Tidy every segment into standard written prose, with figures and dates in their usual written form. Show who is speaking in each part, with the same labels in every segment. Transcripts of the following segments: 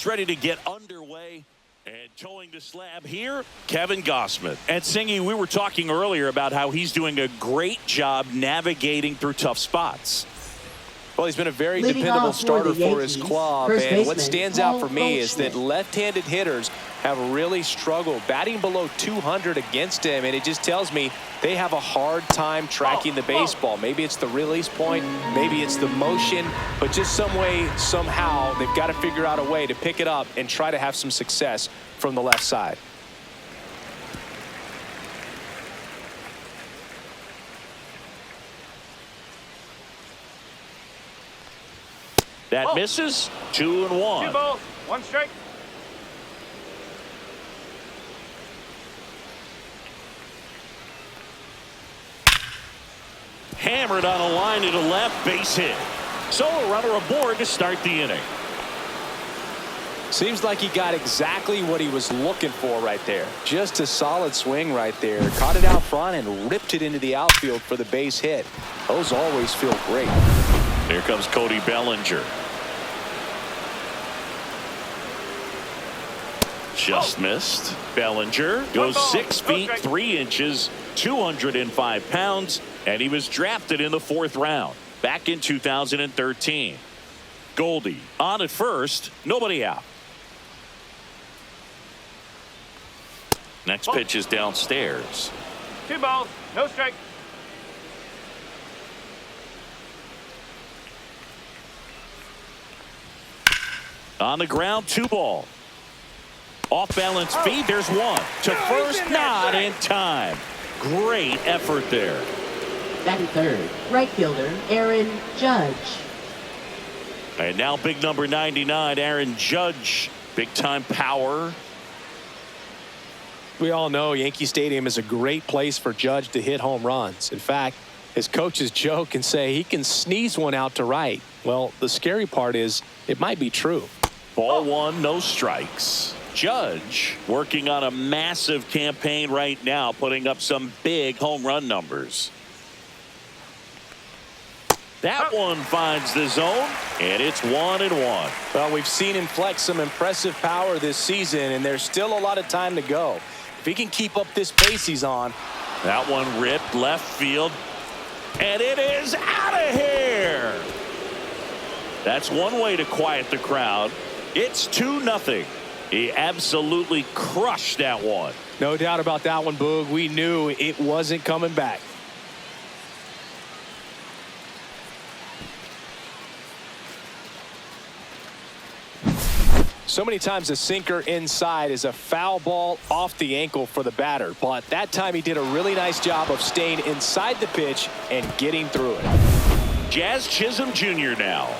Speaker 1: gets ready to get underway. And towing the slab here, Kevin Gossman. And Singy, we were talking earlier about how he's doing a great job navigating through tough spots.
Speaker 2: Well, he's been a very dependable starter for his club, and what stands out for me is that left-handed hitters have really struggled batting below 200 against him, and it just tells me they have a hard time tracking the baseball. Maybe it's the release point, maybe it's the motion, but just some way, somehow, they've got to figure out a way to pick it up and try to have some success from the left side.
Speaker 1: That misses. 2-1.
Speaker 3: 2 balls, 1 strike.
Speaker 1: Hammered on a line to the left, base hit. So a runner aboard to start the inning.
Speaker 2: Seems like he got exactly what he was looking for right there. Just a solid swing right there. Caught it out front and ripped it into the outfield for the base hit. Those always feel great.
Speaker 1: Here comes Cody Bellinger. Just missed. Bellinger goes 6 feet 3 inches, 205 pounds, and he was drafted in the 4th round back in 2013. Goldie on at first, nobody out. Next pitch is downstairs.
Speaker 3: 2 balls, no strike.
Speaker 1: On the ground, 2 ball. Off balance feed, there's 1. To first, not in time. Great effort there.
Speaker 4: Batting third, right fielder Aaron Judge.
Speaker 1: And now big number 99, Aaron Judge. Big time power.
Speaker 2: We all know Yankee Stadium is a great place for Judge to hit home runs. In fact, his coaches joke and say he can sneeze one out to right. Well, the scary part is it might be true.
Speaker 1: Ball 1, no strikes. Judge working on a massive campaign right now, putting up some big home run numbers. That one finds the zone, and it's 1-1.
Speaker 2: Well, we've seen him flex some impressive power this season, and there's still a lot of time to go. If he can keep up this pace he's on.
Speaker 1: That one ripped left field, and it is out of here. That's one way to quiet the crowd. It's 2-0. He absolutely crushed that one.
Speaker 2: No doubt about that one, Boog. We knew it wasn't coming back. So many times a sinker inside is a foul ball off the ankle for the batter, but that time he did a really nice job of staying inside the pitch and getting through it.
Speaker 1: Jazz Chisholm Jr. now.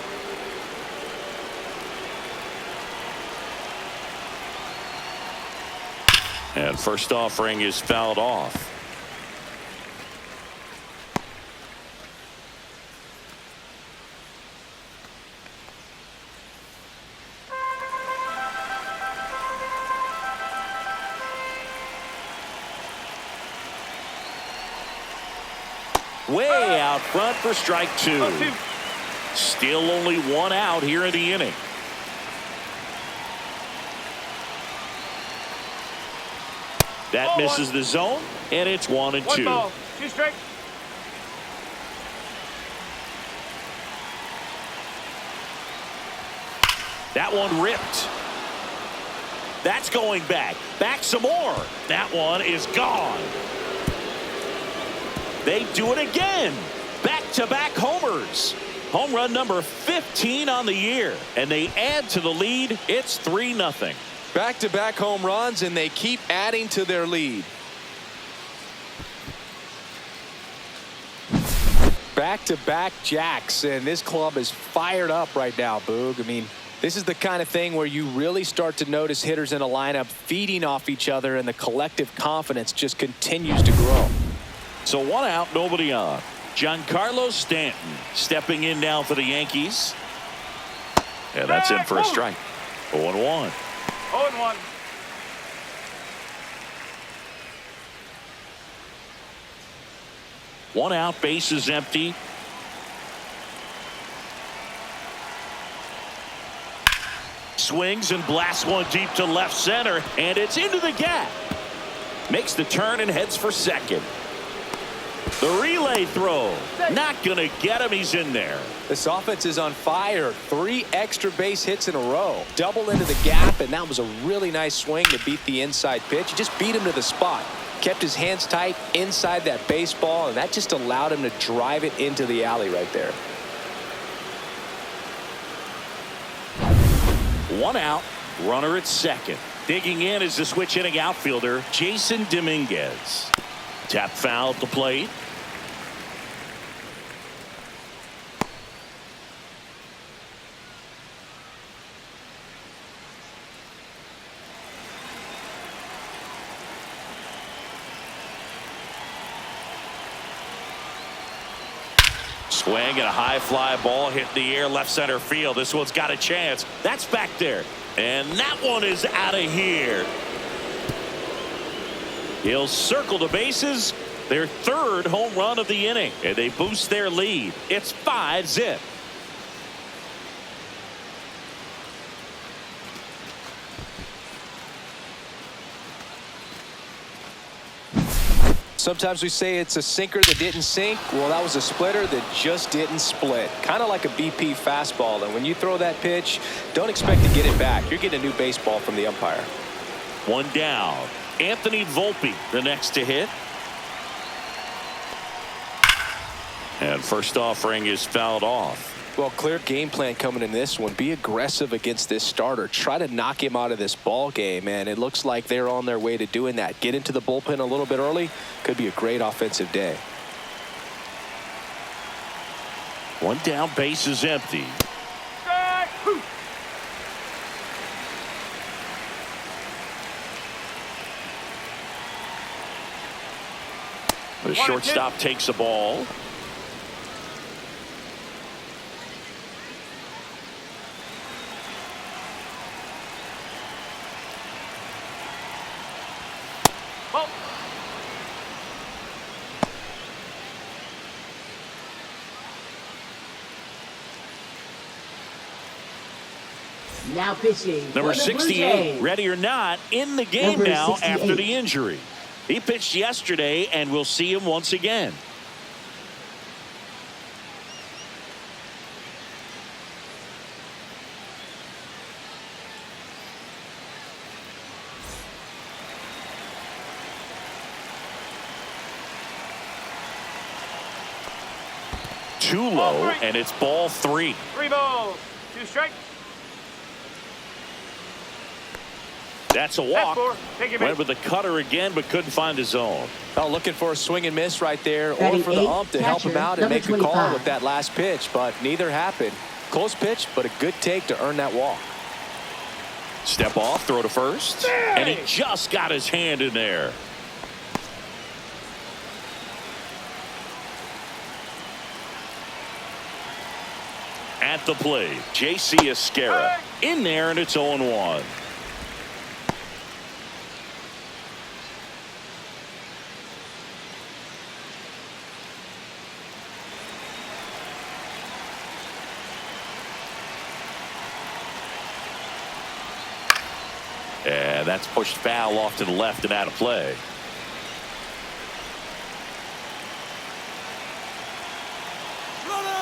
Speaker 1: And first offering is fouled off. Way out front for strike 2. Still only 1 out here in the inning. That misses the zone, and it's 1-2.
Speaker 3: 1 ball, 2 strikes.
Speaker 1: That one ripped. That's going back. Back some more. That one is gone. They do it again. Back-to-back homers. Home run number 15 on the year. And they add to the lead. It's 3-0.
Speaker 2: Back-to-back home runs, and they keep adding to their lead. Back-to-back jacks, and this club is fired up right now, Boog. I mean, this is the kind of thing where you really start to notice hitters in a lineup feeding off each other, and the collective confidence just continues to grow.
Speaker 1: So 1 out, nobody on. Giancarlo Stanton stepping in now for the Yankees. Yeah, that's in for a strike. 0-1.
Speaker 3: 0-1.
Speaker 1: One out, base is empty. swings and blasts one deep to left center, and it's into the gap. Makes the turn and heads for second. The relay throw, not going to get him. He's in there.
Speaker 2: This offense is on fire. 3 extra base hits in a row. Double into the gap, and that was a really nice swing to beat the inside pitch. He just beat him to the spot. Kept his hands tight inside that baseball, and that just allowed him to drive it into the alley right there.
Speaker 1: 1 out, runner at second. Digging in is the switch hitting outfielder, Jason Dominguez. Tap foul at the plate. Swing and a high fly ball hit the air left center field. This one's got a chance. That's back there. And that one is out of here. He'll circle the bases. Their 3rd home run of the inning. And they boost their lead. It's 5-zip.
Speaker 2: Sometimes we say it's a sinker that didn't sink. Well, that was a splitter that just didn't split. Kind of like a BP fastball. And when you throw that pitch, don't expect to get it back. You're getting a new baseball from the umpire.
Speaker 1: 1 down. Anthony Volpe, the next to hit. And first offering is fouled off.
Speaker 2: Well, clear game plan coming in this one. Be aggressive against this starter. Try to knock him out of this ball game, and it looks like they're on their way to doing that. Get into the bullpen a little bit early. Could be a great offensive day.
Speaker 1: 1 down, base is empty. The shortstop takes the ball.
Speaker 4: Now pitching.
Speaker 1: Number 68, ready or not, in the game
Speaker 4: Number
Speaker 1: now
Speaker 4: 68.
Speaker 1: after the injury. He pitched yesterday, and we'll see him once again. Too low, and it's ball 3.
Speaker 3: 3 balls, 2 strikes.
Speaker 1: That's a walk.
Speaker 3: Take
Speaker 1: Went with the cutter again, but couldn't find his own.
Speaker 2: Well, looking for a swing and miss right there, or
Speaker 4: Batting
Speaker 2: for the
Speaker 4: 8,
Speaker 2: ump to help him
Speaker 4: catcher,
Speaker 2: out and
Speaker 4: number
Speaker 2: make a call
Speaker 4: 25.
Speaker 2: with that last pitch, but neither happened. Close pitch, but a good take to earn that walk.
Speaker 1: Step off, throw to first, and he just got his hand in there. At the plate, J.C. Esquera in there, and it's 0-1. And that's pushed foul off to the left and out of play.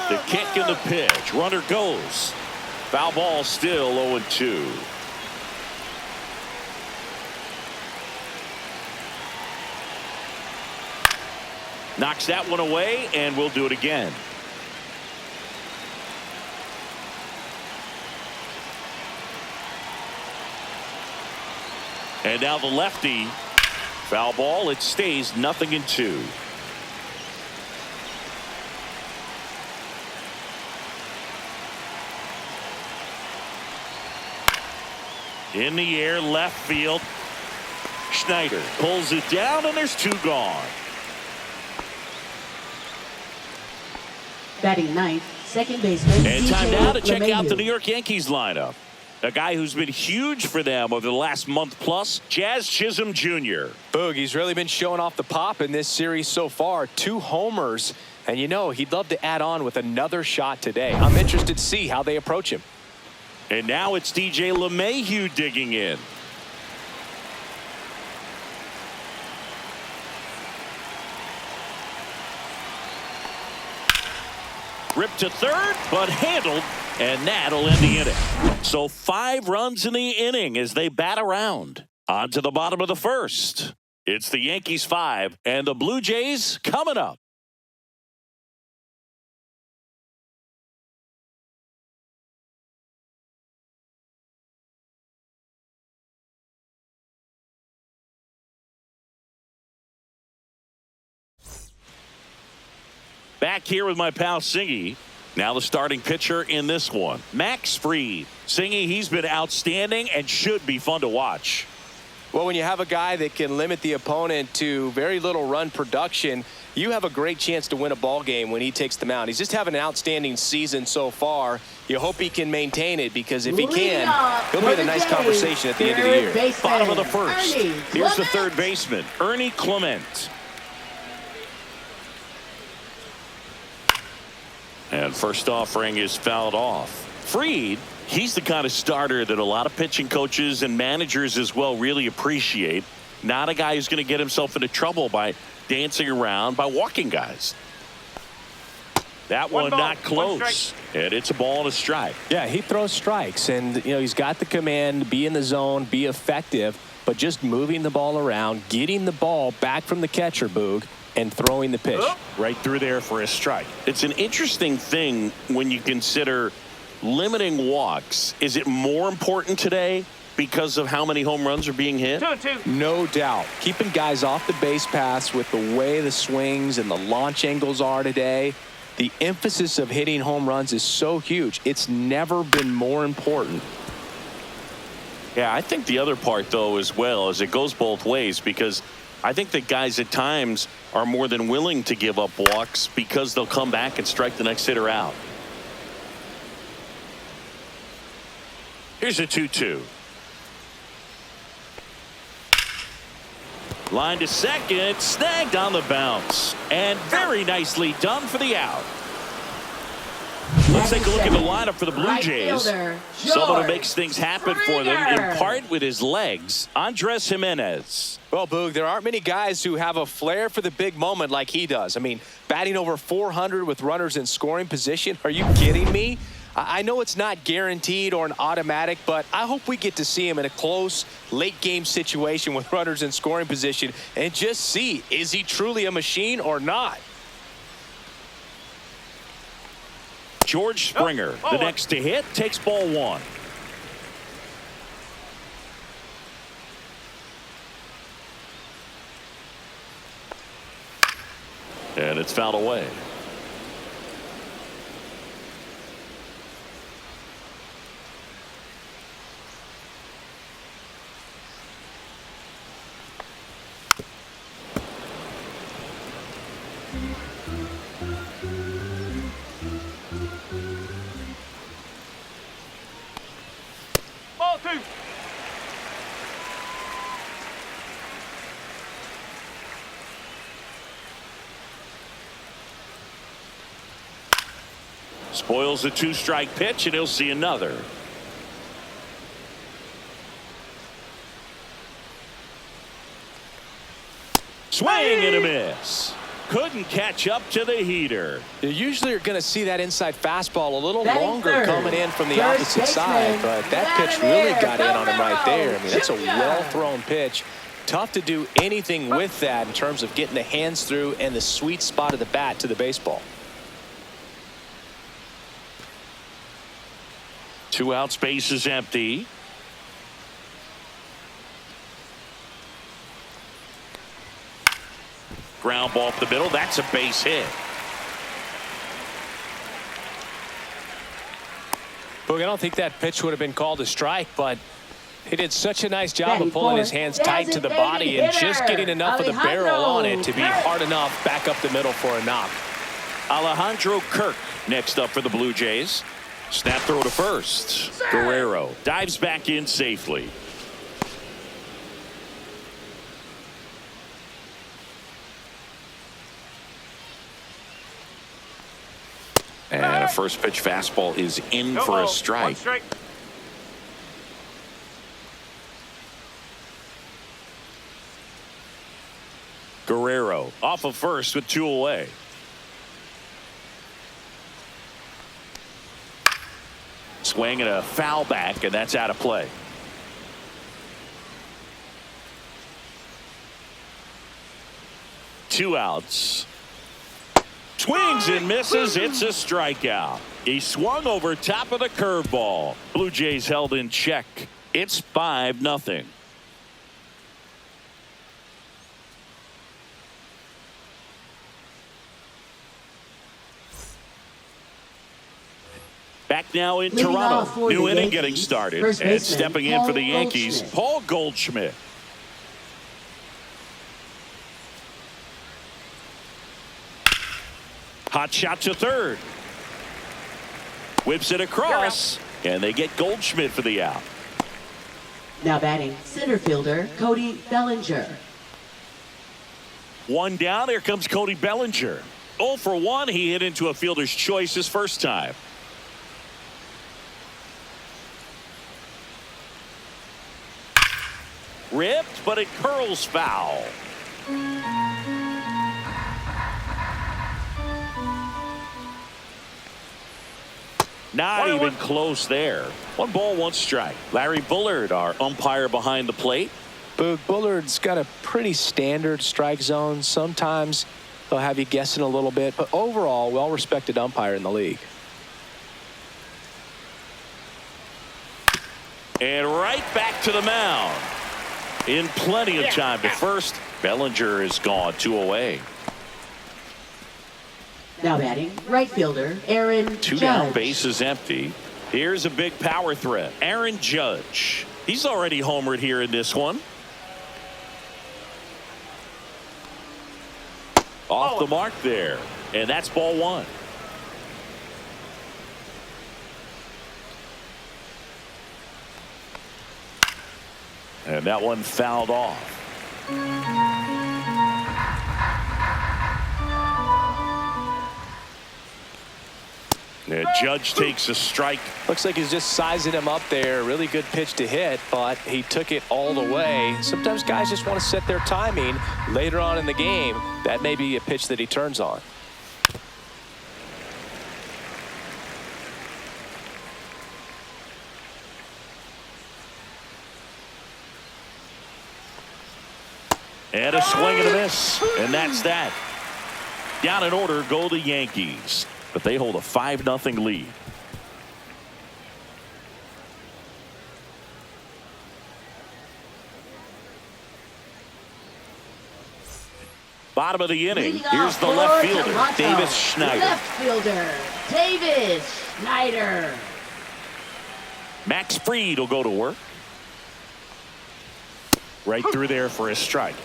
Speaker 1: The kick and the pitch. Runner goes. Foul ball, still 0-2. Knocks that one away, and we'll do it again. And now the lefty. Foul ball. It stays 0-2. In the air, left field. Schneider pulls it down, and there's 2 gone.
Speaker 4: Batting ninth, second baseman.
Speaker 1: And time now to check out the
Speaker 4: LeMahieu.
Speaker 1: New York Yankees lineup. A guy who's been huge for them over the last month plus, Jazz Chisholm Jr.
Speaker 2: Boog, he's really been showing off the pop in this series so far. 2 homers, and you know he'd love to add on with another shot today. I'm interested to see how they approach him.
Speaker 1: And now it's DJ LeMahieu digging in. Ripped to third, but handled, and that'll end the inning. So 5 runs in the inning as they bat around. On to the bottom of the first. It's the Yankees 5 and the Blue Jays coming up. Back here with my pal Singy. Now the starting pitcher in this one, Max Fried. Singy, he's been outstanding and should be fun to watch.
Speaker 2: Well, when you have a guy that can limit the opponent to very little run production, you have a great chance to win a ball game when he takes the mound. He's just having an outstanding season so far. You hope he can maintain it, because if he can, he'll be in a nice conversation at the end of the year.
Speaker 1: Bottom of the first. Here's the third baseman, Ernie Clement. And first offering is fouled off. Fried, he's the kind of starter that a lot of pitching coaches and managers as well really appreciate. Not a guy who's going to get himself into trouble by dancing around, by walking guys. That one not close. And it's a ball and a strike.
Speaker 2: Yeah, he throws strikes, and he's got the command, be in the zone, be effective, but just moving the ball around, getting the ball back from the catcher, Boog, and throwing the pitch.
Speaker 1: Right through there for a strike. It's an interesting thing when you consider limiting walks. Is it more important today because of how many home runs are being hit?
Speaker 3: 2-2.
Speaker 2: No doubt. Keeping guys off the base paths with the way the swings and the launch angles are today, the emphasis of hitting home runs is so huge. It's never been more important.
Speaker 1: Yeah, I think the other part, though, as well, is it goes both ways, because I think that guys at times are more than willing to give up walks because they'll come back and strike the next hitter out. Here's a 2-2. Line to second, snagged on the bounce, and very nicely done for the out. Let's take a look at the lineup for the Blue Jays. Someone who makes things happen for them, in part with his legs, Andres Jimenez.
Speaker 2: Well, Boog, there aren't many guys who have a flair for the big moment like he does. I mean, batting over 400 with runners in scoring position. Are you kidding me? I know it's not guaranteed or an automatic, but I hope we get to see him in a close, late-game situation with runners in scoring position and just see, is he truly a machine or not?
Speaker 1: George Springer, the next to hit, takes ball 1. And it's fouled away.
Speaker 3: Ball 2.
Speaker 1: Spoils the 2-strike pitch, and he'll see another. Swing and a miss. Couldn't catch up to the heater.
Speaker 2: You usually are going to see that inside fastball a little longer coming in from the opposite side, but that pitch really got in on him right there. I mean, that's a well-thrown pitch. Tough to do anything with that in terms of getting the hands through and the sweet spot of the bat to the baseball.
Speaker 1: 2 out, space is empty. Ground ball up the middle. That's a base hit.
Speaker 2: Boog, I don't think that pitch would have been called a strike, but he did such a nice job of pulling his hands tight to the body and just getting enough of the barrel on it to be hard enough back up the middle for a knock.
Speaker 1: Alejandro Kirk next up for the Blue Jays. Snap throw to first. Guerrero dives back in safely. And a first pitch fastball is in for a strike. Guerrero off of first with 2 away. Swing and a foul back, and that's out of play. Two outs. Swings and misses. It's a strikeout. He swung over top of the curveball. Blue Jays held in check. It's 5-0. Back now in Toronto. New inning getting started. And stepping in for the Yankees, Paul Goldschmidt. Hot shot to third. Whips it across. And they get Goldschmidt for the out.
Speaker 4: Now batting, center fielder Cody Bellinger.
Speaker 1: One down. Here comes Cody Bellinger. 0 for 1. He hit into a fielder's choice his first time. Ripped, but it curls foul. Not even close there. 1 ball, 1 strike. Larry Bullard, our umpire behind the plate.
Speaker 2: Bullard's got a pretty standard strike zone. Sometimes he'll have you guessing a little bit, but overall, well-respected umpire in the league.
Speaker 1: And right back to the mound. In plenty of time to first. Bellinger is gone, 2 away.
Speaker 4: Now batting, right fielder Aaron
Speaker 1: 2
Speaker 4: Judge.
Speaker 1: down, bases empty. Here's a big power threat. Aaron Judge. He's already homered here in this one. Off the mark there. And that's ball 1. And that one fouled off. And Judge takes a strike.
Speaker 2: Looks like he's just sizing him up there. Really good pitch to hit, but he took it all the way. Sometimes guys just want to set their timing later on in the game. That may be a pitch that he turns on.
Speaker 1: And a swing and a miss. And that's that. Down in order go the Yankees. But they hold a 5-0 lead. Bottom of the inning. Here's the left fielder, Davis Schneider.
Speaker 4: Left fielder, Davis Schneider.
Speaker 1: Max Fried will go to work. Right through there for a strike.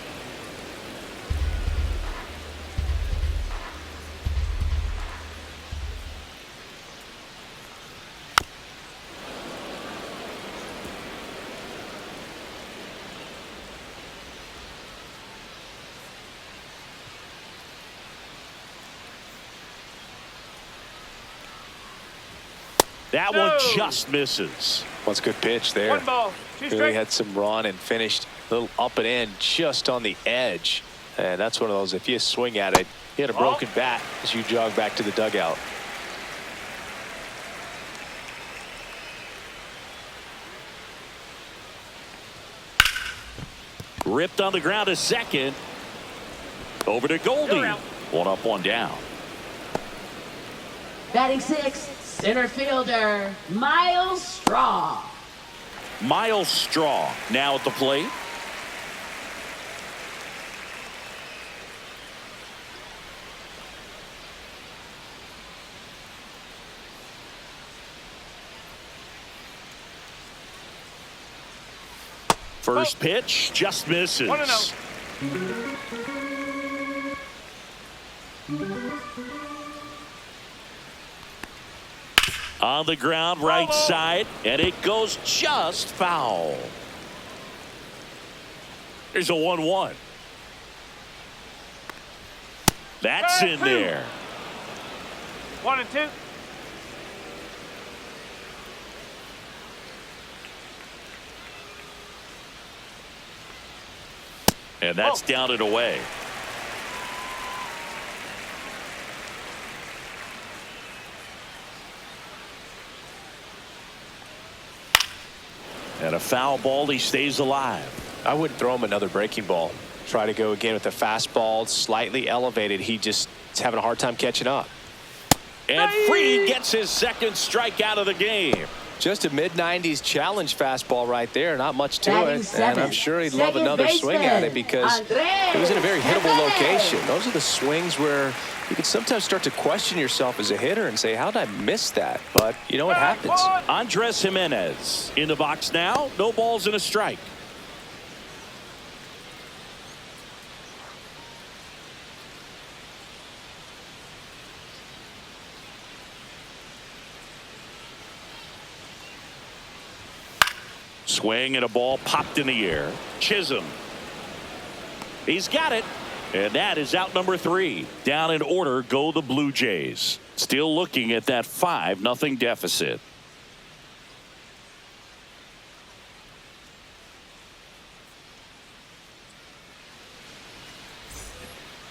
Speaker 1: That one just misses.
Speaker 2: What's a good pitch there.
Speaker 3: 1 ball, 2
Speaker 2: Really had some run and finished a little up and in just on the edge. And that's one of those, if you swing at it, you hit a broken bat as you jog back to the dugout.
Speaker 1: Ripped on the ground to second. Over to Goldie. 1 up, 1 down.
Speaker 4: Batting 6, center fielder Miles Straw.
Speaker 1: Miles Straw now at the plate. First pitch just misses.
Speaker 3: 1-0.
Speaker 1: On the ground, right side, and it goes just foul. There's a 1-1. That's in there.
Speaker 3: 1 and 2.
Speaker 1: And that's down and away. And a foul ball, he stays alive.
Speaker 2: I wouldn't throw him another breaking ball. Try to go again with the fastball, slightly elevated. He just is having a hard time catching up.
Speaker 1: And Fried gets his second strikeout of the game.
Speaker 2: Just a mid-90s challenge fastball right there. Not much to it. And I'm sure he'd love
Speaker 4: Second
Speaker 2: another swing at it
Speaker 4: baseman,
Speaker 2: because it was in a very hittable location. Those are the swings where you can sometimes start to question yourself as a hitter and say, how did I miss that? But you know what happens.
Speaker 1: Andres Jimenez in the box now. No balls and a strike. Swing and a ball popped in the air. Chisholm. He's got it. And that is out number 3. Down in order go the Blue Jays. Still looking at that 5-0 deficit.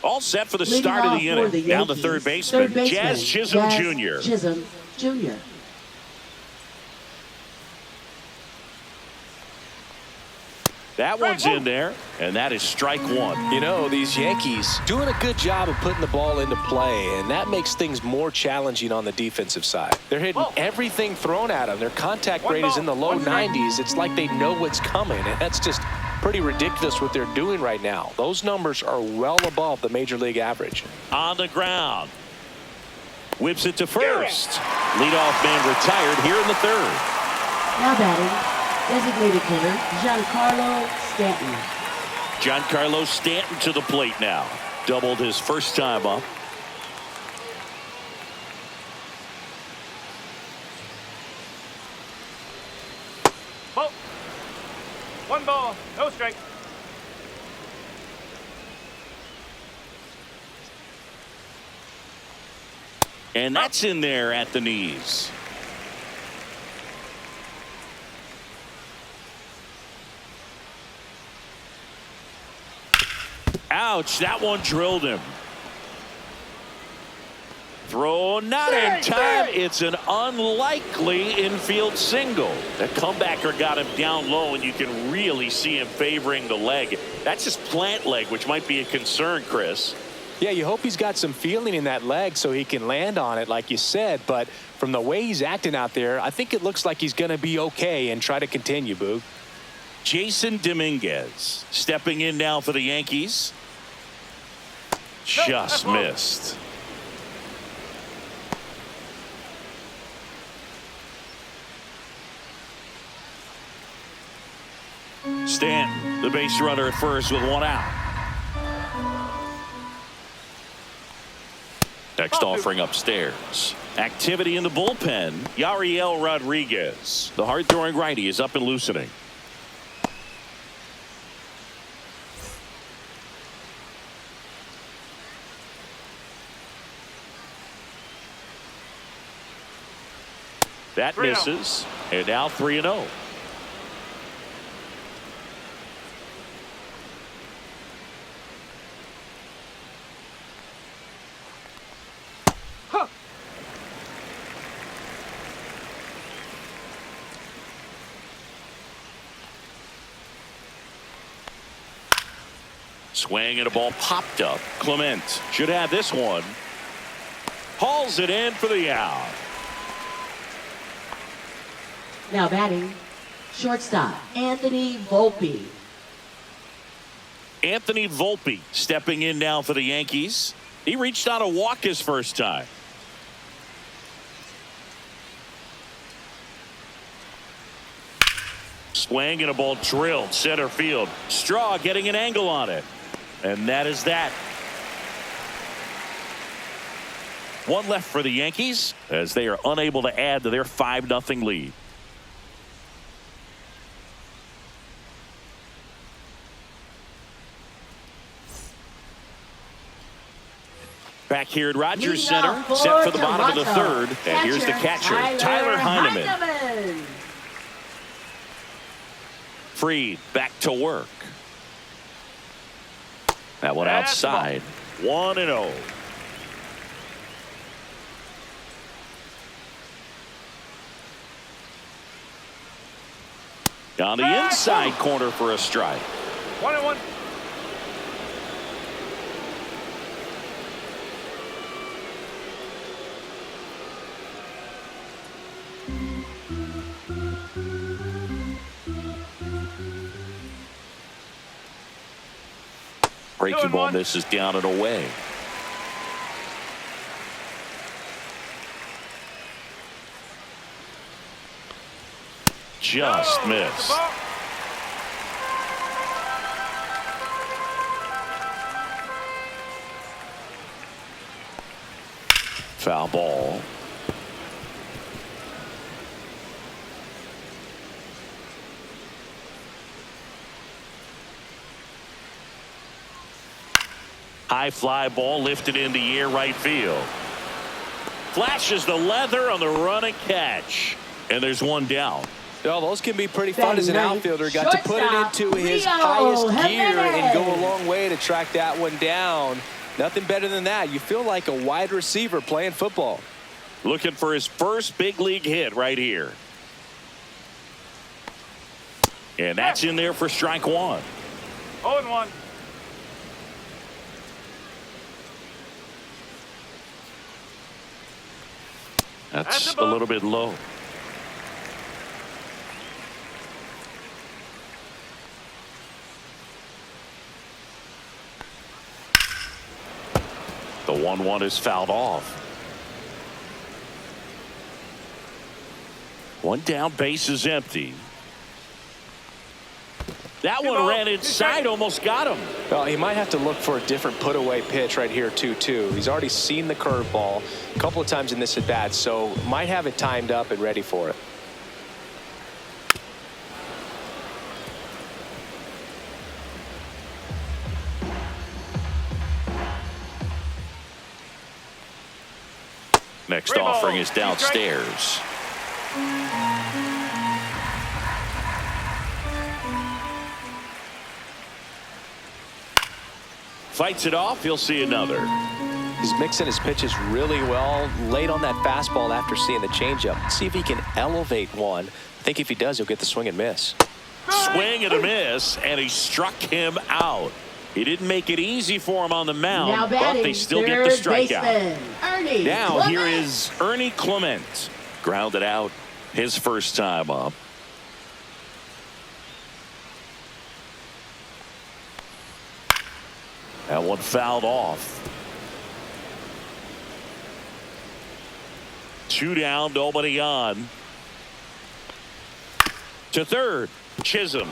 Speaker 1: All set for the start of the inning. Down the third baseman, Jazz Chisholm Jr.
Speaker 4: Chisholm Jr.
Speaker 1: That one's in there, and that is strike 1.
Speaker 2: You know, these Yankees doing a good job of putting the ball into play, and that makes things more challenging on the defensive side. They're hitting everything thrown at them. Their contact rate is in the low 90s. It's like they know what's coming, and that's just pretty ridiculous what they're doing right now. Those numbers are well above the major league average.
Speaker 1: On the ground. Whips it to first. Leadoff man retired here in the third.
Speaker 4: Now batting, designated hitter Giancarlo Stanton.
Speaker 1: Giancarlo Stanton to the plate now. Doubled his first time up.
Speaker 3: Ball. 1 ball, no strike.
Speaker 1: And that's in there at the knees. Ouch, that one drilled him. Throw not in time. It's an unlikely infield single. The comebacker got him down low, and you can really see him favoring the leg. That's his plant leg, which might be a concern, Chris.
Speaker 2: Yeah, you hope he's got some feeling in that leg so he can land on it, like you said. But from the way he's acting out there, I think it looks like he's going to be okay and try to continue, Boog.
Speaker 1: Jason Dominguez stepping in now for the Yankees. Just missed. Stanton, the base runner at first with 1 out. Next offering upstairs. Activity in the bullpen. Yariel Rodriguez. The hard-throwing righty is up and loosening. That misses. And now 3-0. Swing and a ball popped up. Clement should have this one. Hauls it in for the out.
Speaker 4: Now batting, shortstop Anthony Volpe.
Speaker 1: Anthony Volpe stepping in now for the Yankees. He reached on a walk his first time. Swing and a ball drilled center field. Straw getting an angle on it. And that is that. 1 left for the Yankees as they are unable to add to their 5-0 lead. Back here at Rogers Center, set for the bottom of the third. And here's the catcher, Tyler Heineman. Fried back to work. That one outside. 1-0. On the inside corner for a strike.
Speaker 3: 1-1.
Speaker 1: Breaking ball misses down and away. Just missed. Foul ball. High fly ball lifted in the air right field. Flashes the leather on the run and catch. And there's one down.
Speaker 2: Well, those can be pretty fun as an outfielder. Got to put it into his highest gear and go a long way to track that one down. Nothing better than that. You feel like a wide receiver playing football.
Speaker 1: Looking for his first big league hit right here. And that's in there for strike one.
Speaker 3: 0-1.
Speaker 1: That's a little bit low. The 1-1 is fouled off. One down, base is empty. That one ran inside, almost got him.
Speaker 2: Well, he might have to look for a different put-away pitch right here, 2-2. He's already seen the curveball a couple of times in this at-bat, so might have it timed up and ready for it.
Speaker 1: Next offering is downstairs. Fights it off. He'll see another.
Speaker 2: He's mixing his pitches really well. Late on that fastball after seeing the changeup. See if he can elevate one. I think if he does, he'll get the swing and miss.
Speaker 1: Swing and a miss, and he struck him out. He didn't make it easy for him on the mound, but they still get the strikeout. Now here is Ernie Clement. Grounded out his first time up. That one fouled off. 2 down, nobody on. To third, Chisholm.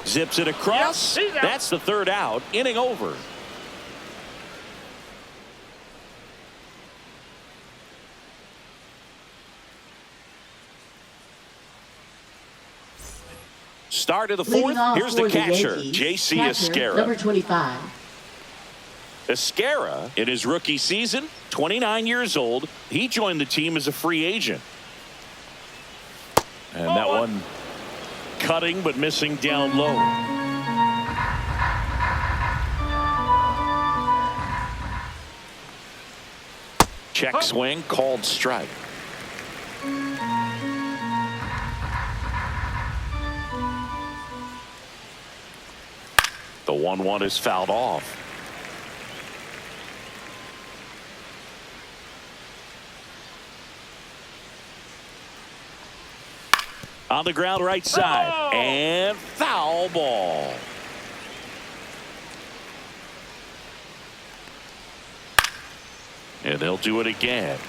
Speaker 1: Zips it across.
Speaker 3: Yep,
Speaker 1: that's the third out. Inning over. Start of the fourth. Here's the catcher, J.C. Esquera.
Speaker 4: Number 25.
Speaker 1: Esquera, in his rookie season, 29 years old. He joined the team as a free agent. And that one cutting but missing down low. Check swing, called strike. The 1-1 is fouled off. On the ground right side. And foul ball. And they'll do it again.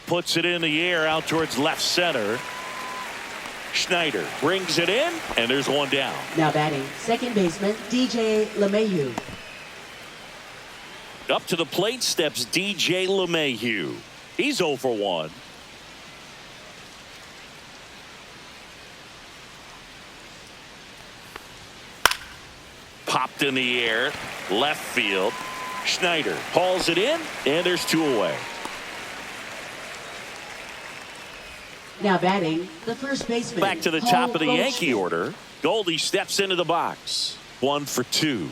Speaker 1: Puts it in the air out towards left center. Schneider brings it in, and there's one down.
Speaker 4: Now batting, second baseman, DJ LeMahieu.
Speaker 1: Up to the plate steps DJ LeMahieu. He's 0 for 1. Popped in the air, left field. Schneider hauls it in, and there's 2 away.
Speaker 4: Now batting, the first baseman.
Speaker 1: Back to the top of the Yankee order. Goldie steps into the box. 1 for 2.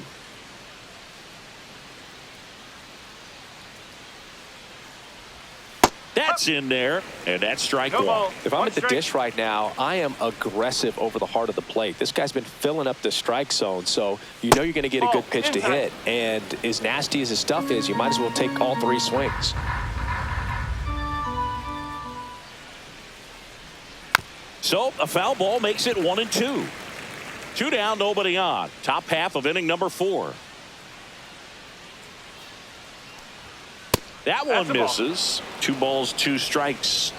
Speaker 1: That's in there, and that's strike one.
Speaker 2: If I'm at the dish right now, I am aggressive over the heart of the plate. This guy's been filling up the strike zone, so you know you're going to get a good pitch to hit. And as nasty as his stuff is, you might as well take all 3 swings.
Speaker 1: So a foul ball makes it 1-2. 2 down, nobody on. Top half of inning number 4. That one misses. 2 balls, 2 strikes.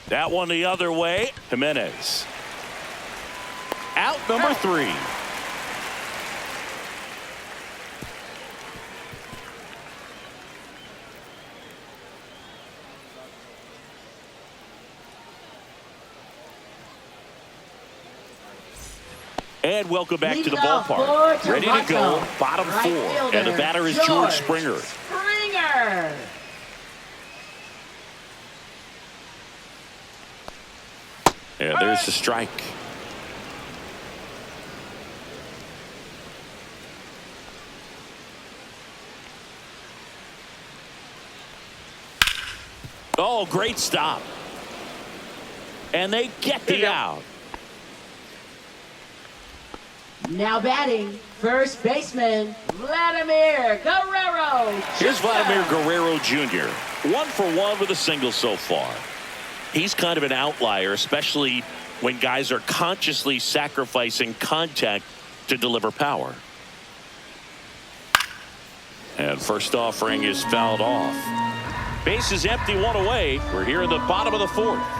Speaker 1: That one the other way. Jimenez. Out number 3. And welcome back to the ballpark. Ready to go, bottom 4. And the batter is George Springer. And there's the strike. Oh, great stop. And they get the out.
Speaker 4: Now batting, first baseman, Vladimir Guerrero.
Speaker 1: Here's Vladimir Guerrero Jr. 1 for 1 with a single so far. He's kind of an outlier, especially when guys are consciously sacrificing contact to deliver power. And first offering is fouled off. Base is empty, 1 away. We're here in the bottom of the 4th.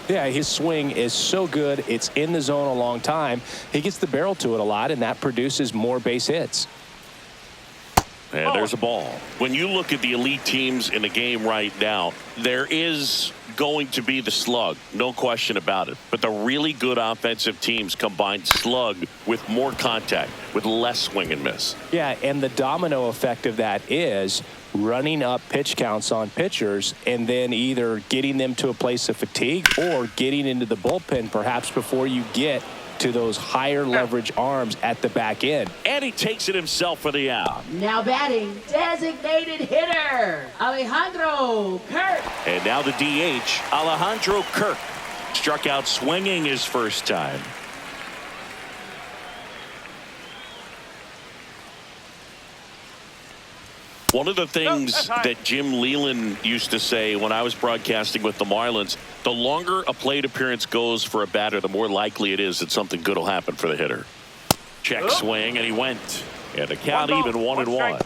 Speaker 2: Yeah, his swing is so good. It's in the zone a long time. He gets the barrel to it a lot, and that produces more base hits.
Speaker 1: And there's a ball. When you look at the elite teams in the game right now, there is going to be the slug, no question about it. But the really good offensive teams combine slug with more contact, with less swing and miss.
Speaker 2: Yeah, and the domino effect of that is running up pitch counts on pitchers and then either getting them to a place of fatigue or getting into the bullpen perhaps before you get to those higher leverage arms at the back end.
Speaker 1: And he takes it himself for the out.
Speaker 4: Now batting, designated hitter, Alejandro Kirk.
Speaker 1: And now the DH, Alejandro Kirk. Struck out swinging his first time. One of the things that Jim Leland used to say when I was broadcasting with the Marlins, the longer a plate appearance goes for a batter, the more likely it is that something good will happen for the hitter. Check swing, and he went. And the count even 1-1.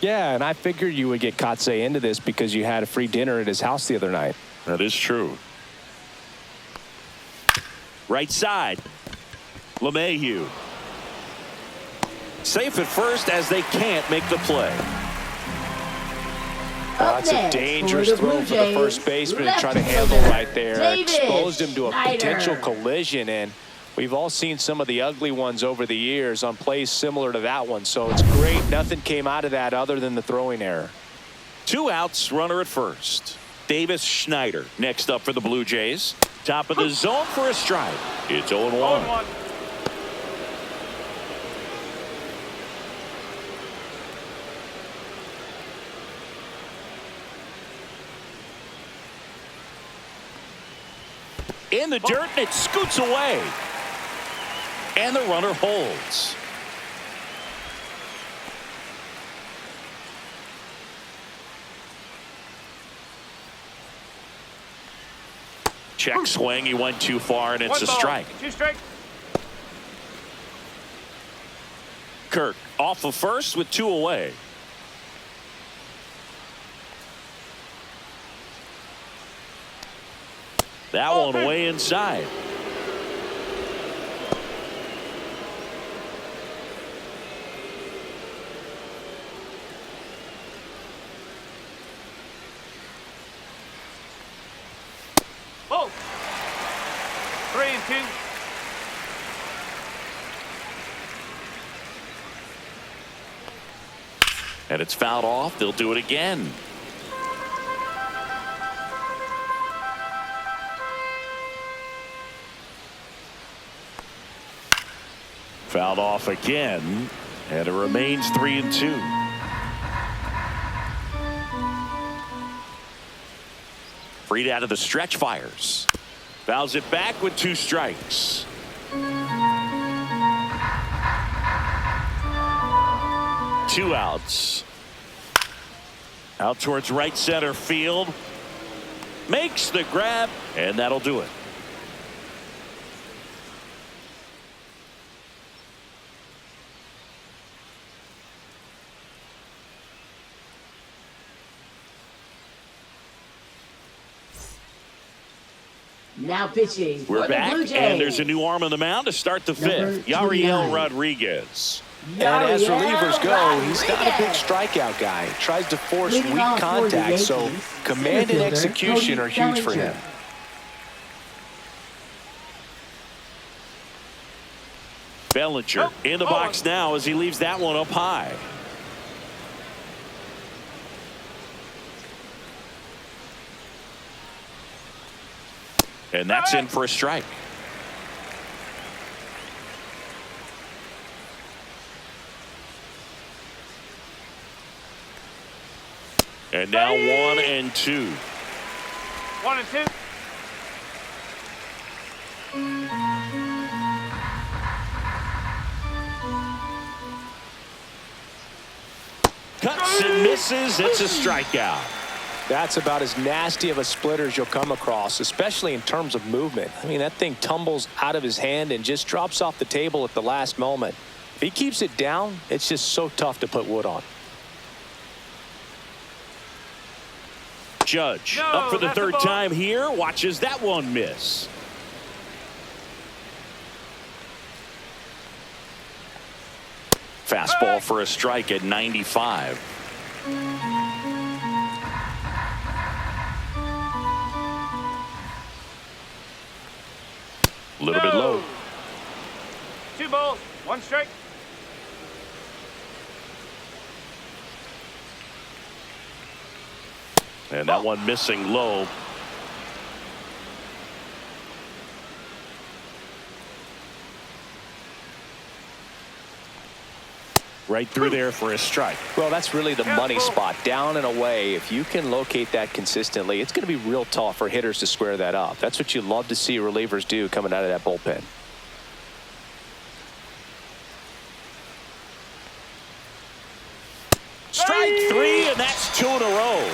Speaker 2: Yeah, and I figured you would get Kotsay into this because you had a free dinner at his house the other night.
Speaker 1: That is true. Right side. LeMahieu. Safe at first as they can't make the play.
Speaker 2: That's a dangerous throw for the first baseman to try to handle right there. Exposed him to a potential collision, and we've all seen some of the ugly ones over the years on plays similar to that one. So it's great. Nothing came out of that other than the throwing error.
Speaker 1: 2 outs, runner at first. Davis Schneider next up for the Blue Jays. Top of the zone for a strike. It's 0-1. In the dirt, and it scoots away. And the runner holds. Check swing. He went too far, and it's a strike.
Speaker 3: 2 strikes.
Speaker 1: Kirk off of first with 2 away. That one way inside.
Speaker 3: Oh. 3-2.
Speaker 1: And it's fouled off. They'll do it again. Fouled off again, and it remains 3-2. Freed out of the stretch, fires. Fouls it back with 2 strikes. Two outs. Out towards right center field. Makes the grab, and that'll do it.
Speaker 4: Now pitching.
Speaker 1: We're back, and there's a new arm on the mound to start the 5th. Yariel Rodriguez.
Speaker 2: And as relievers go, he's not a big strikeout guy. He tries to force weak contact, so command and execution are huge for him.
Speaker 1: Bellinger in the box now as he leaves that one up high. And that's in for a strike. And now 1-2.
Speaker 3: 1-2.
Speaker 1: Cuts and misses. It's a strikeout.
Speaker 2: That's about as nasty of a splitter as you'll come across, especially in terms of movement. I mean, that thing tumbles out of his hand and just drops off the table at the last moment. If he keeps it down, it's just so tough to put wood on.
Speaker 1: Judge up for the 3rd time here. Watches that one miss. Fastball for a strike at 95. A little bit low.
Speaker 3: 2 balls, 1 strike.
Speaker 1: And that one missing low. Right through there for a strike.
Speaker 2: Well, that's really the money spot, down and away. If you can locate that consistently, it's going to be real tough for hitters to square that up. That's what you love to see relievers do coming out of that bullpen.
Speaker 1: Strike 3, and that's 2 in a row.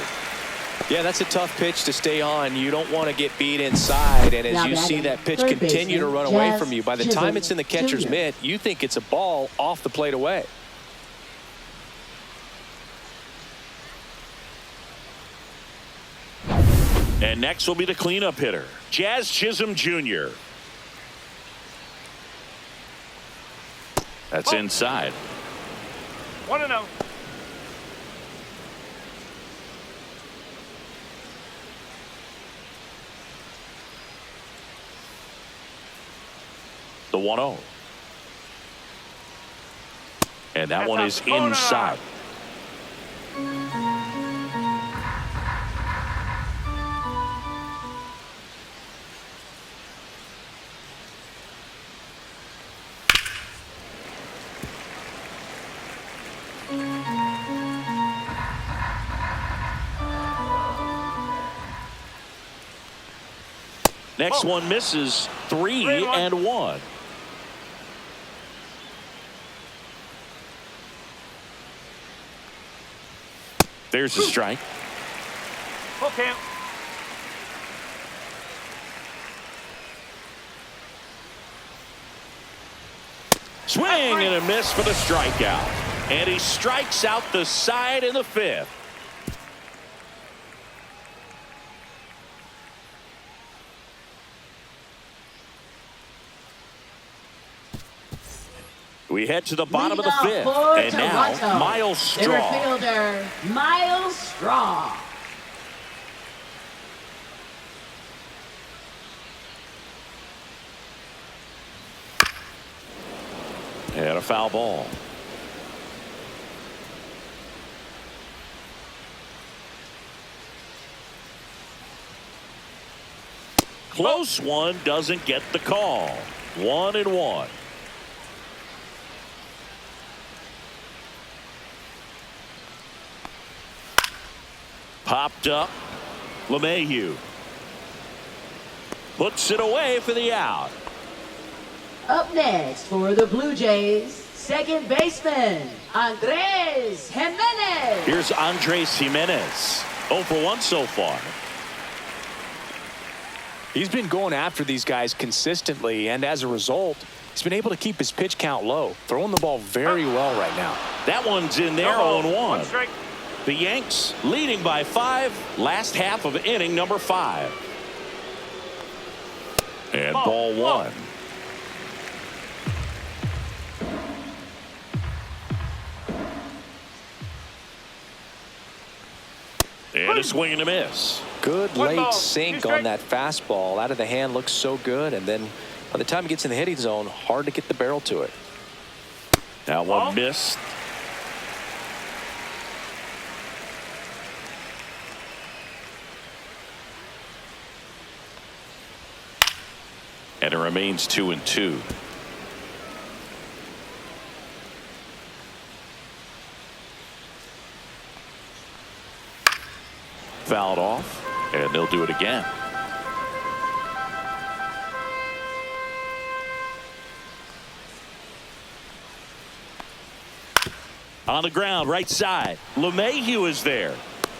Speaker 2: Yeah, that's a tough pitch to stay on. You don't want to get beat inside, and as you see that pitch continue to run away from you, by the time it's in the catcher's mitt, you think it's a ball off the plate away.
Speaker 1: And next will be the cleanup hitter, Jazz Chisholm Jr. That's inside.
Speaker 3: 1-0.
Speaker 1: The 1-0. And that one is inside. Next one misses. 3-1. There's a strike.
Speaker 3: Full count.
Speaker 1: Swing and a miss for the strikeout. And he strikes out the side in the 5th. We head to the bottom of the 5th. And now, Miles Straw.
Speaker 4: Center fielder, Miles Straw.
Speaker 1: And a foul ball. Close one, doesn't get the call. 1-1. Popped up. LeMahieu puts it away for the out.
Speaker 4: Up next for the Blue Jays, second baseman, Andres Jimenez.
Speaker 1: Here's Andres Jimenez. 0 for 1 so far.
Speaker 2: He's been going after these guys consistently, and as a result, he's been able to keep his pitch count low, throwing the ball very well right now.
Speaker 1: That one's in there, 0-1.
Speaker 3: One strike.
Speaker 1: The Yanks leading by 5, last half of inning number 5. And ball 1. And a swing and a miss.
Speaker 2: Good
Speaker 3: One
Speaker 2: late
Speaker 3: ball,
Speaker 2: sink
Speaker 3: two
Speaker 2: on
Speaker 3: strikes.
Speaker 2: that fastball. Out of the hand, looks so good, and then by the time it gets in the hitting zone, hard to get the barrel to it.
Speaker 1: That one missed. And it remains 2-2. Fouled off, and they'll do it again. On the ground, right side. LeMahieu is there.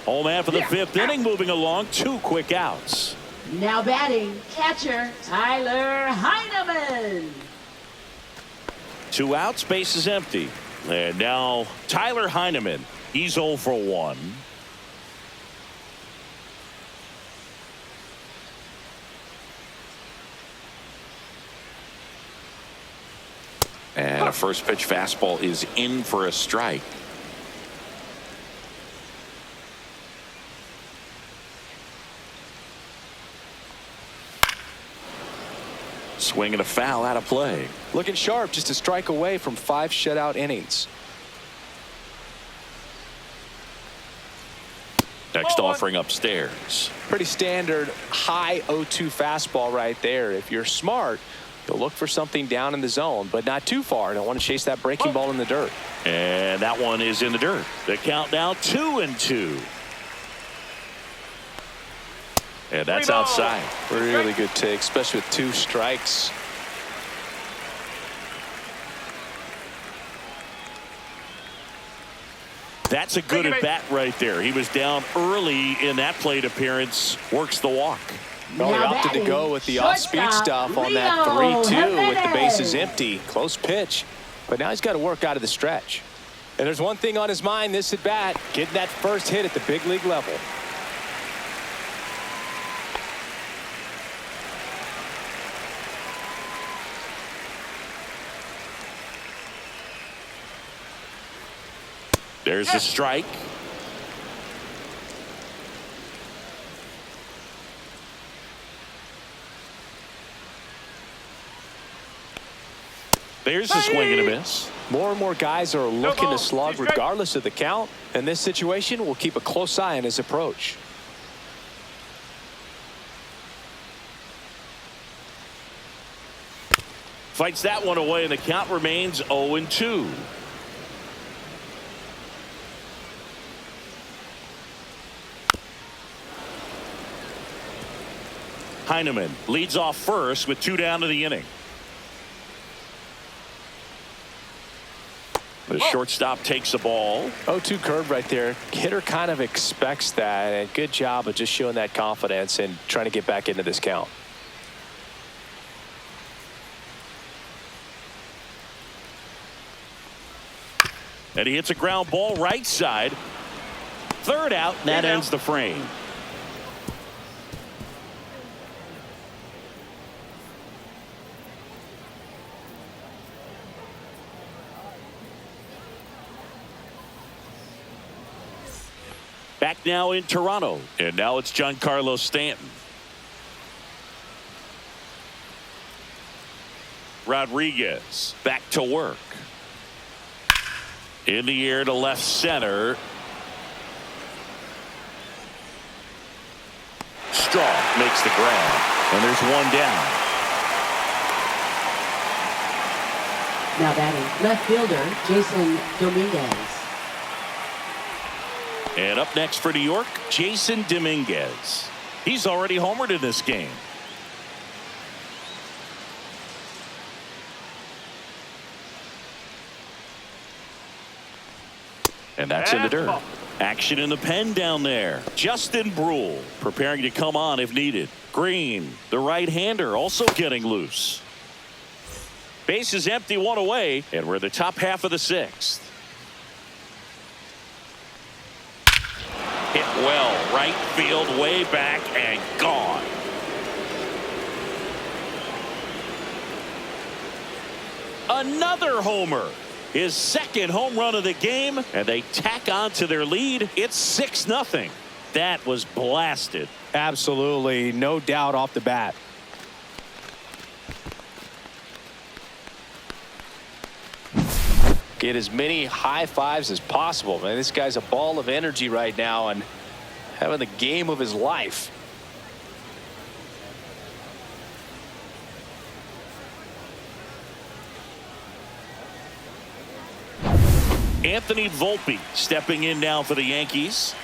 Speaker 1: Home half of the 5th inning, moving along. 2 quick outs.
Speaker 4: Now batting, catcher, Tyler Heineman.
Speaker 1: 2 outs, base is empty. And now Tyler Heineman. He's 0 for 1. And a first pitch fastball is in for a strike. Swing and a foul out of play.
Speaker 2: Looking sharp, just a strike away from 5 shutout innings.
Speaker 1: Next offering upstairs.
Speaker 2: Pretty standard high 0-2 fastball right there. If you're smart, you'll look for something down in the zone, but not too far. Don't want to chase that breaking ball in the dirt.
Speaker 1: And that one is in the dirt. The count now 2-2. And that's outside.
Speaker 2: Really good take, especially with 2 strikes.
Speaker 1: That's a good at bat right there. He was down early in that plate appearance. Works the walk.
Speaker 2: Well, he opted to go with the off-speed stuff on that 3-2 with the bases empty. Close pitch, but now he's got to work out of the stretch. And there's one thing on his mind this at bat, getting that first hit at the big league level.
Speaker 1: There's the strike. There's the swing and a miss.
Speaker 2: More and more guys are looking to slug regardless of the count. In this situation, we'll keep a close eye on his approach.
Speaker 1: Fights that one away, and the count remains 0-2. Heineman leads off first with 2 down to the inning. The shortstop takes the ball.
Speaker 2: 0-2 curve right there. Hitter kind of expects that, and good job of just showing that confidence and trying to get back into this count.
Speaker 1: And he hits a ground ball right side. 3rd out, and that ends the frame. Back now in Toronto, and now it's Giancarlo Stanton. Rodriguez back to work. In the air to left center. Straw makes the grab, and there's 1 down.
Speaker 4: Now batting, left fielder, Jason Dominguez.
Speaker 1: And up next for New York, Jason Dominguez. He's already homered in this game. And that's in the dirt. Action in the pen down there. Justin Brule preparing to come on if needed. Green, the right-hander, also getting loose. Base is empty, one away, and we're the top half of the sixth. Hit well, right field, way back, and gone. Another homer. His second home run of the game, and they tack on to their lead. It's 6-0. That was blasted.
Speaker 2: Absolutely, no doubt off the bat. Get as many high fives as possible, man. This guy's a ball of energy right now and having the game of his life.
Speaker 1: Anthony Volpe stepping in now for the Yankees.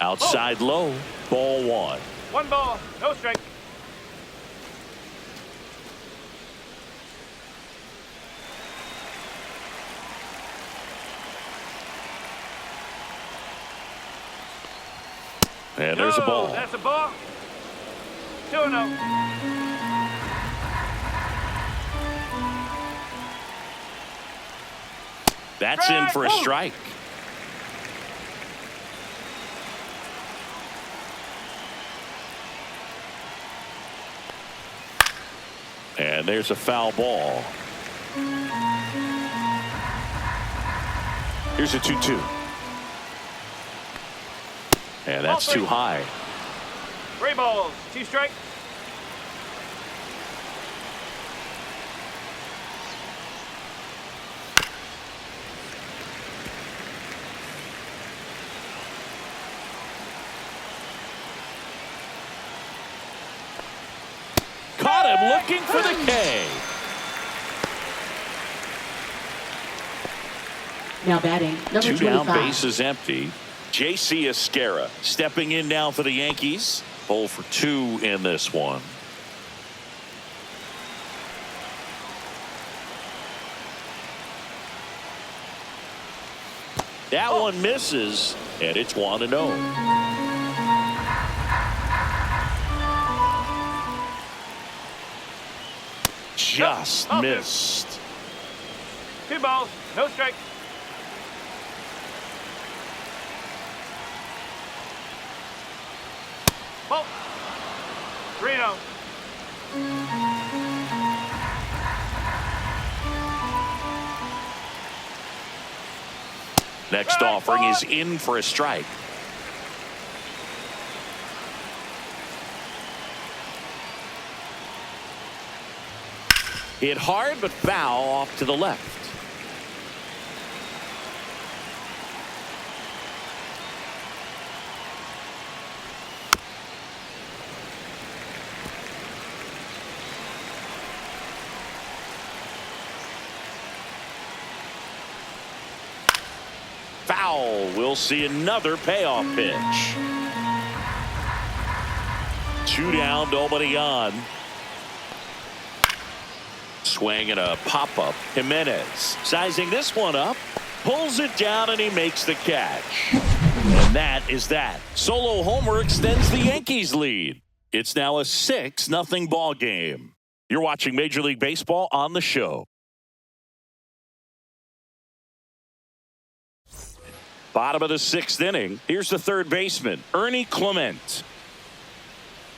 Speaker 1: Outside low, ball one.
Speaker 3: 1 ball, no strike.
Speaker 1: And there's a ball.
Speaker 3: That's a ball. 2-0.
Speaker 1: That's in for a strike. And there's a foul ball. Here's a 2-2. And that's too high.
Speaker 3: 3 balls, 2 strikes.
Speaker 1: Caught him looking for the K.
Speaker 4: Now batting, number
Speaker 1: 2
Speaker 4: 25.
Speaker 1: down, base is empty. J.C. Esquera stepping in now for the Yankees. 0 for 2 in this one. That one misses, and it's 1-0. Just missed.
Speaker 3: 2 balls, no strike. Ball. 3-0.
Speaker 1: Next offering is in for a strike. Hit hard but foul off to the left. Foul. We'll see another payoff pitch. 2 down, nobody on. Swing and a pop-up. Jimenez sizing this one up, pulls it down, and he makes the catch. And that is that. Solo homer extends the Yankees lead. It's now a 6-0 ball game. You're watching Major League Baseball on the show. Bottom of the 6th inning. Here's the third baseman, Ernie Clement.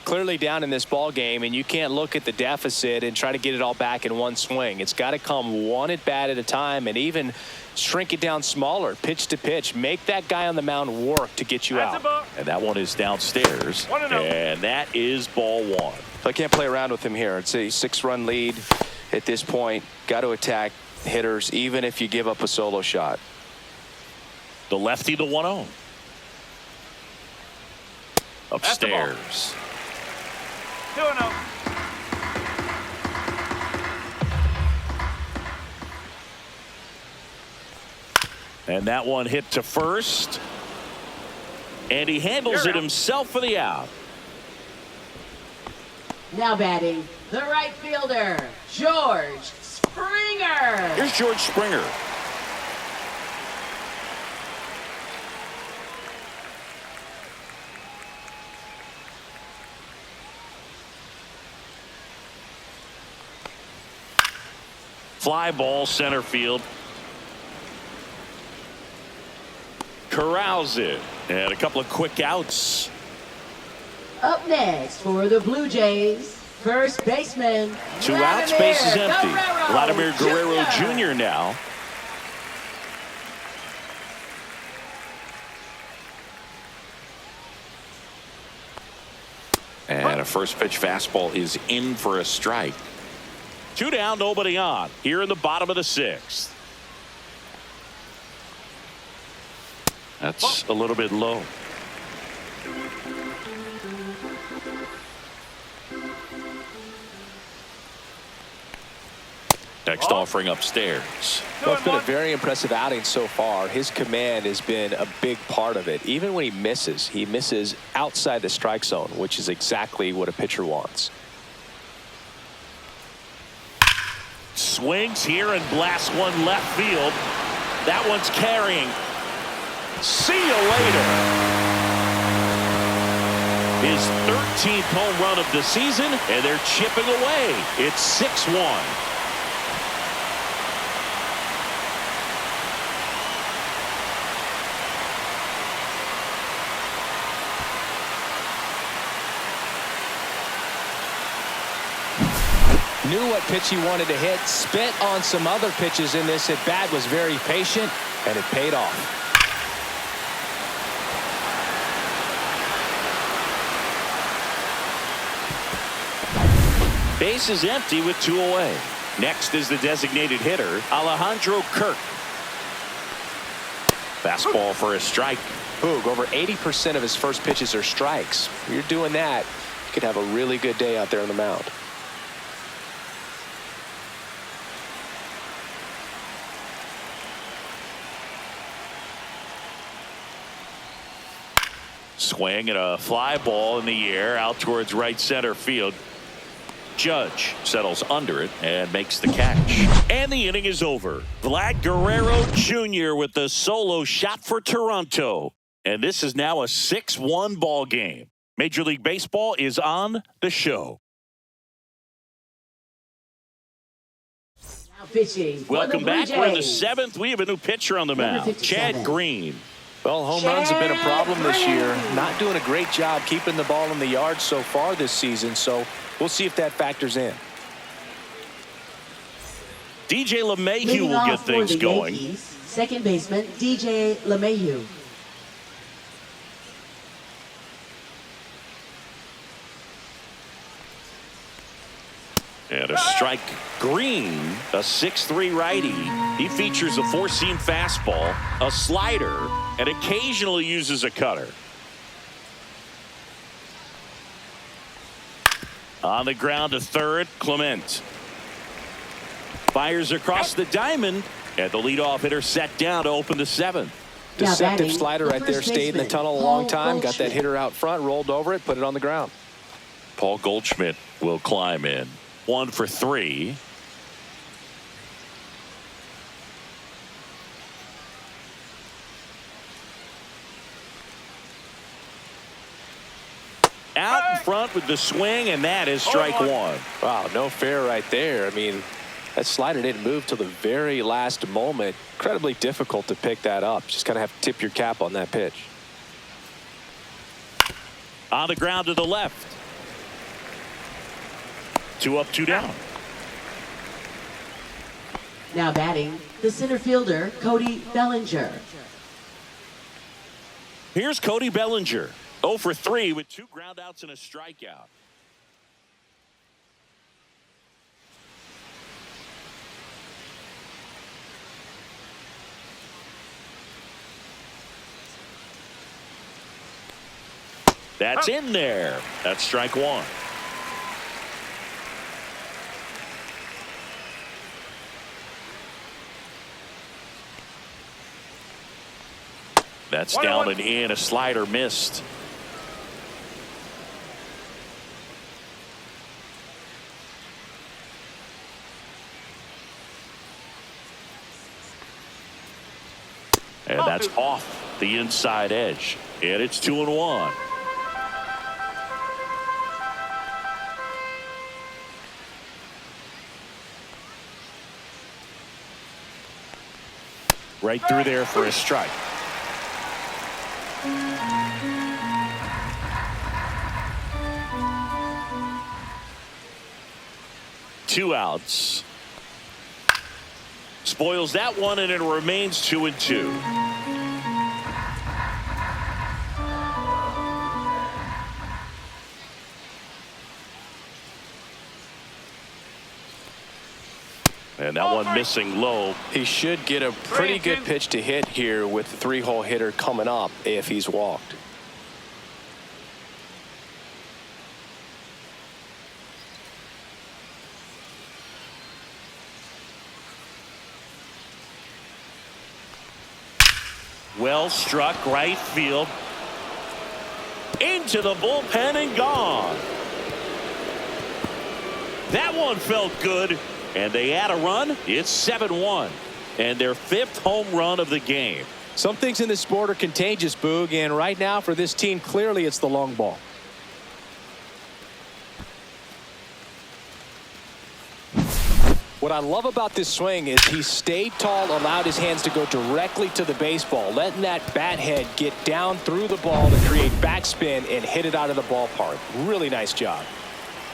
Speaker 2: Clearly down in this ball game, and you can't look at the deficit and try to get it all back in one swing. It's got to come one at bat at a time, and even shrink it down smaller, pitch to pitch. Make that guy on the mound work to get you out.
Speaker 1: And that one is downstairs.
Speaker 3: 1-0.
Speaker 1: And that is ball one.
Speaker 2: So I can't play around with him here. It's a 6-run lead at this point. Got to attack hitters, even if you give up a solo shot.
Speaker 1: The lefty, the 1-0. Upstairs.
Speaker 3: 2-0.
Speaker 1: And that one hit to first. And he handles it himself for the out.
Speaker 4: Now batting, the right fielder, George Springer.
Speaker 1: Here's George Springer. Fly ball center field. Corrals it. And a couple of quick outs.
Speaker 4: Up next for the Blue Jays, first baseman.
Speaker 1: Two outs, base is empty. Vladimir Guerrero
Speaker 4: Jr.
Speaker 1: Jr. now. And a first pitch fastball is in for a strike. 2 down, nobody on. Here in the bottom of the 6th. That's a little bit low. Next offering upstairs.
Speaker 2: Well, it's been a very impressive outing so far. His command has been a big part of it. Even when he misses outside the strike zone, which is exactly what a pitcher wants.
Speaker 1: Swings here and blasts one left field. That one's carrying. See you later. His 13th home run of the season, and they're chipping away. It's 6-1.
Speaker 2: Knew what pitch he wanted to hit, spit on some other pitches in this at bat, was very patient, and it paid off.
Speaker 1: Base is empty with 2 away. Next is the designated hitter, Alejandro Kirk. Fastball for a strike.
Speaker 2: Boog, over 80% of his first pitches are strikes. If you're doing that, you could have a really good day out there on the mound.
Speaker 1: Swing and a fly ball in the air out towards right center field. Judge settles under it and makes the catch. And the inning is over. Vlad Guerrero Jr. with the solo shot for Toronto. And this is now a 6-1 ball game. Major League Baseball is on the show.
Speaker 4: Now pitching.
Speaker 1: Welcome back. We're in the 7th. We have a new pitcher on the mound, Chad Green.
Speaker 2: Well, home runs have been a problem this year. Not doing a great job keeping the ball in the yard so far this season, so we'll see if that factors in.
Speaker 1: DJ LeMahieu will get things going.
Speaker 4: Yankees, second baseman, DJ LeMahieu.
Speaker 1: And a strike. Green, a 6'3" righty. He features a 4-seam fastball, a slider, and occasionally uses a cutter. On the ground to third, Clement. Fires across the diamond, and the leadoff hitter set down to open the 7th.
Speaker 2: Deceptive slider right there, stayed in the tunnel a long time, got that hitter out front, rolled over it, put it on the ground.
Speaker 1: Paul Goldschmidt will climb in. 1 for 3. Out in front with the swing, and that is strike 1.
Speaker 2: Wow, no fair right there. I mean, that slider didn't move till the very last moment. Incredibly difficult to pick that up. Just kind of have to tip your cap on that pitch.
Speaker 1: On the ground to the left. 2 up, 2 down.
Speaker 4: Now batting, the center fielder, Cody Bellinger.
Speaker 1: Here's Cody Bellinger. 0 for 3 with 2 groundouts and a strikeout. That's in there. That's strike 1. That's down and in. A slider missed. And that's off the inside edge. And it's 2-1. Right through there for a strike. Two outs. Spoils that one, and it remains 2-2. And that one missing low.
Speaker 2: He should get a pretty good pitch to hit here with the 3-hole hitter coming up if he's walked.
Speaker 1: Well struck right field. Into the bullpen and gone. That one felt good. And they add a run. It's 7-1. And their 5th home run of the game.
Speaker 2: Some things in this sport are contagious, Boog. And right now for this team, clearly it's the long ball. What I love about this swing is he stayed tall, allowed his hands to go directly to the baseball, letting that bat head get down through the ball to create backspin and hit it out of the ballpark. Really nice job.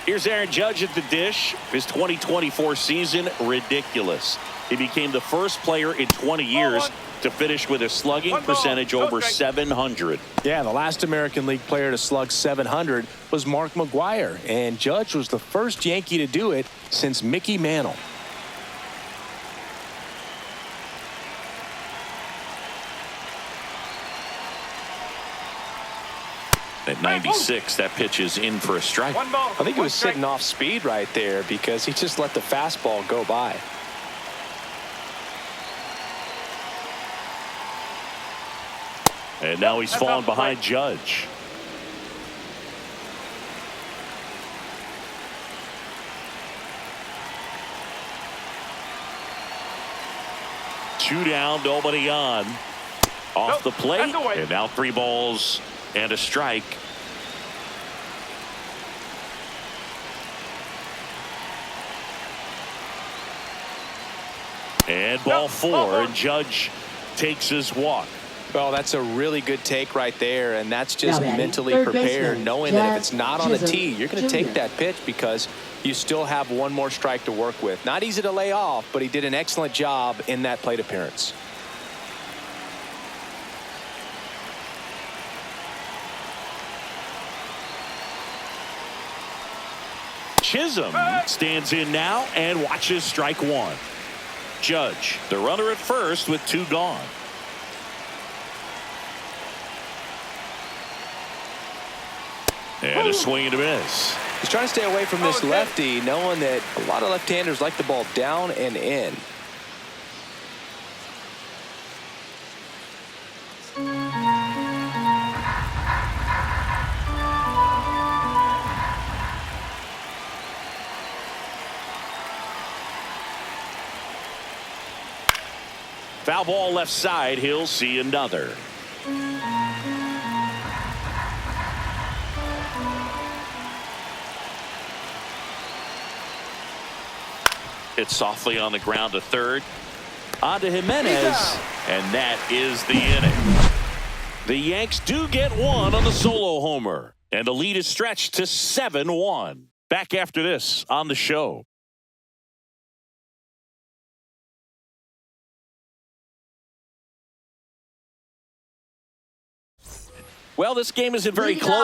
Speaker 1: Here's Aaron Judge at the dish. His 2024 season, ridiculous. He became the first player in 20 years to finish with a slugging percentage over 700.
Speaker 2: Yeah, the last American League player to slug 700 was Mark McGwire, and Judge was the first Yankee to do it since Mickey Mantle.
Speaker 1: At 96, that pitch is in for a strike.
Speaker 2: I think he was sitting off speed right there because he just let the fastball go by.
Speaker 1: And now he's fallen behind Judge. Two down, nobody on. Off the plate, and now 3 balls and a strike. And ball 4, and Judge takes his walk.
Speaker 2: Well, that's a really good take right there, and that's just mentally prepared, knowing that if it's not on the tee, you're going to take that pitch because you still have one more strike to work with. Not easy to lay off, but he did an excellent job in that plate appearance.
Speaker 1: Chisholm stands in now and watches strike 1. Judge, the runner at first with 2 gone. And a swing and a miss.
Speaker 2: He's trying to stay away from this lefty, knowing that a lot of left-handers like the ball down and in.
Speaker 1: Foul ball left side. He'll see another. Hit softly on the ground to third. On to Jimenez. And that is the inning. The Yanks do get one on the solo homer. And the lead is stretched to 7-1. Back after this on the show. Well, this game isn't very close.